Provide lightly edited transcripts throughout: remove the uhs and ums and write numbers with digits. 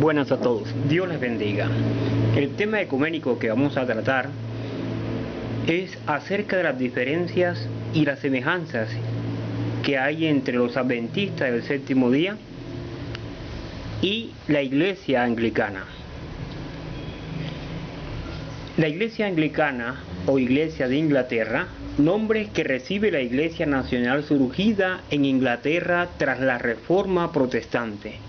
Buenas a todos, Dios les bendiga. El tema ecuménico que vamos a tratar es acerca de las diferencias y las semejanzas que hay entre los adventistas del séptimo día y la Iglesia Anglicana. La Iglesia Anglicana o Iglesia de Inglaterra, nombre que recibe la Iglesia Nacional surgida en Inglaterra tras la Reforma Protestante.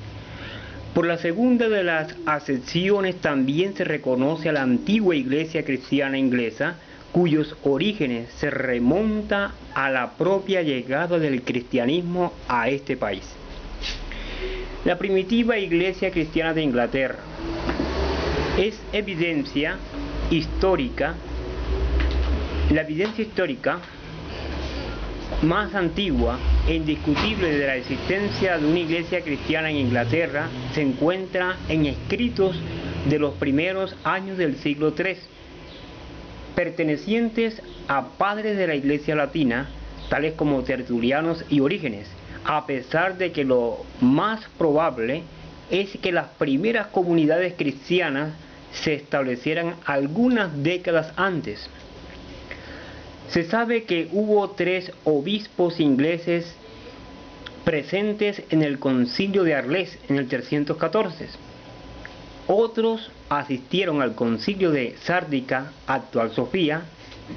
Por la segunda de las acepciones también se reconoce a la antigua Iglesia cristiana inglesa, cuyos orígenes se remonta a la propia llegada del cristianismo a este país. La primitiva Iglesia cristiana de Inglaterra es evidencia histórica. La evidencia histórica más antigua e indiscutible de la existencia de una iglesia cristiana en Inglaterra se encuentra en escritos de los primeros años del siglo III, pertenecientes a padres de la iglesia latina, tales como Tertulianos y Orígenes, a pesar de que lo más probable es que las primeras comunidades cristianas se establecieran algunas décadas antes. Se sabe que hubo 3 obispos ingleses presentes en el concilio de Arles en el 314. Otros asistieron al concilio de Sárdica, actual Sofía,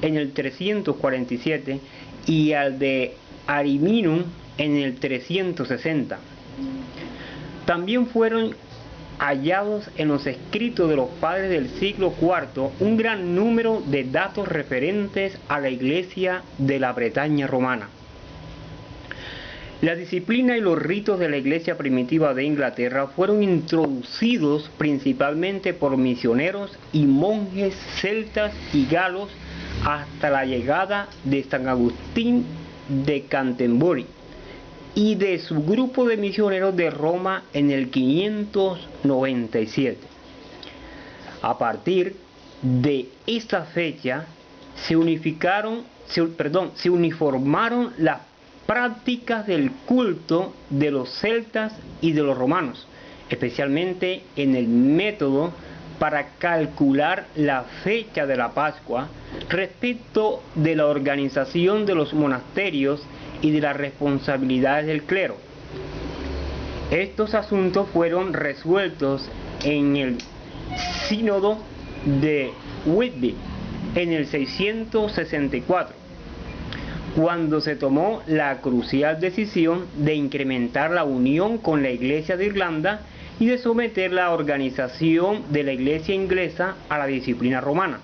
en el 347 y al de Ariminum en el 360. También fueron hallados en los escritos de los padres del siglo IV un gran número de datos referentes a la iglesia de la Bretaña romana. La disciplina y los ritos de la iglesia primitiva de Inglaterra fueron introducidos principalmente por misioneros y monjes celtas y galos hasta la llegada de San Agustín de Canterbury y de su grupo de misioneros de Roma en el 597. A partir de esta fecha se uniformaron las prácticas del culto de los celtas y de los romanos, especialmente en el método para calcular la fecha de la Pascua respecto de la organización de los monasterios y de las responsabilidades del clero. Estos asuntos fueron resueltos en el sínodo de Whitby en el 664, cuando se tomó la crucial decisión de incrementar la unión con la Iglesia de Irlanda y de someter la organización de la Iglesia inglesa a la disciplina romana.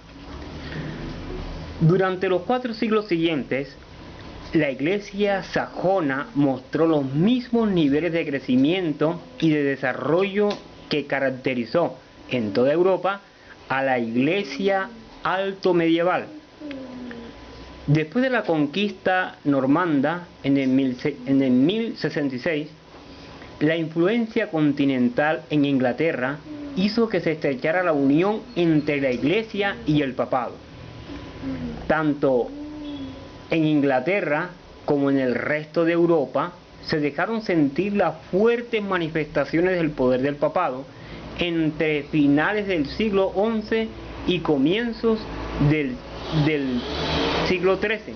Durante los 4 siglos siguientes, la iglesia sajona mostró los mismos niveles de crecimiento y de desarrollo que caracterizó en toda Europa a la iglesia alto medieval. Después de la conquista normanda en el 1066, la influencia continental en Inglaterra hizo que se estrechara la unión entre la iglesia y el papado. Tanto en Inglaterra como en el resto de Europa se dejaron sentir las fuertes manifestaciones del poder del papado entre finales del siglo XI y comienzos del siglo XIII,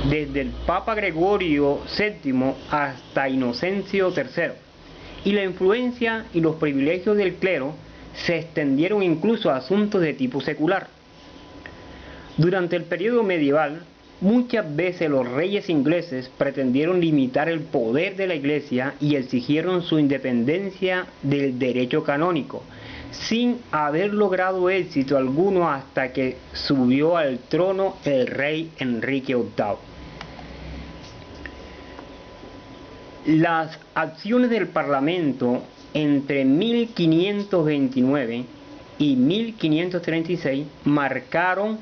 desde el Papa Gregorio VII hasta Inocencio III, y la influencia y los privilegios del clero se extendieron incluso a asuntos de tipo secular. Durante el periodo medieval, muchas veces los reyes ingleses pretendieron limitar el poder de la iglesia y exigieron su independencia del derecho canónico, sin haber logrado éxito alguno hasta que subió al trono el rey Enrique VIII. Las acciones del Parlamento entre 1529 y 1536 marcaron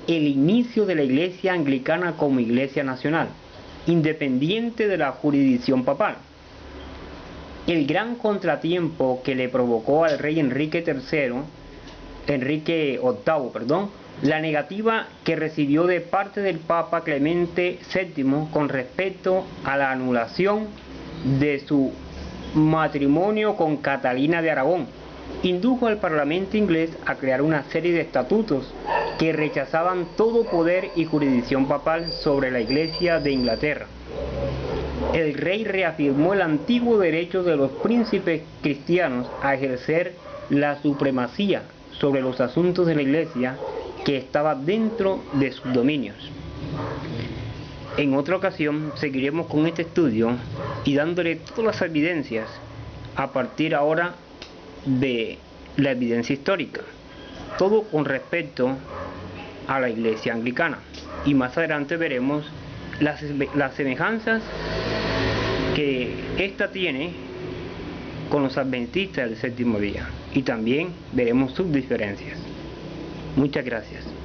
el inicio de la Iglesia Anglicana como Iglesia Nacional, independiente de la jurisdicción papal. El gran contratiempo que le provocó al rey Enrique VIII, la negativa que recibió de parte del Papa Clemente VII con respecto a la anulación de su matrimonio con Catalina de Aragón, indujo al Parlamento inglés a crear una serie de estatutos que rechazaban todo poder y jurisdicción papal sobre la Iglesia de Inglaterra. El rey reafirmó el antiguo derecho de los príncipes cristianos a ejercer la supremacía sobre los asuntos de la Iglesia que estaba dentro de sus dominios. En otra ocasión seguiremos con este estudio y dándole todas las evidencias a partir ahora de la evidencia histórica, todo con respecto a la Iglesia anglicana, y más adelante veremos las semejanzas que ésta tiene con los adventistas del séptimo día, y también veremos sus diferencias. Muchas gracias.